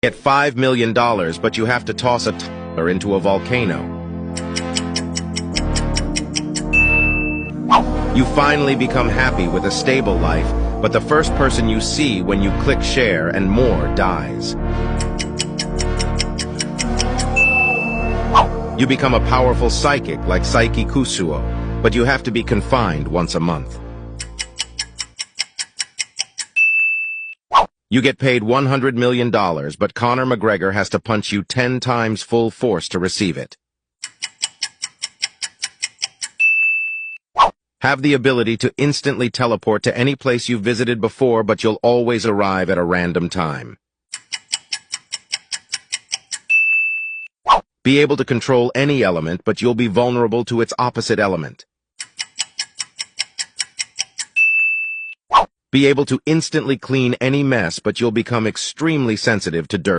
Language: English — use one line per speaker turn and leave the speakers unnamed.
Get $5 million, but you have to toss a toddler into a volcano. You finally become happy with a stable life, but the first person you see when you click share and more dies. You become a powerful psychic like Saiki Kusuo, but you have to be confined once a month. You get paid $100 million, but Conor McGregor has to punch you 10 times full force to receive it. Have the ability to instantly teleport to any place you've visited before, but you'll always arrive at a random time. Be able to control any element, but you'll be vulnerable to its opposite element. Be able to instantly clean any mess, but you'll become extremely sensitive to dirt.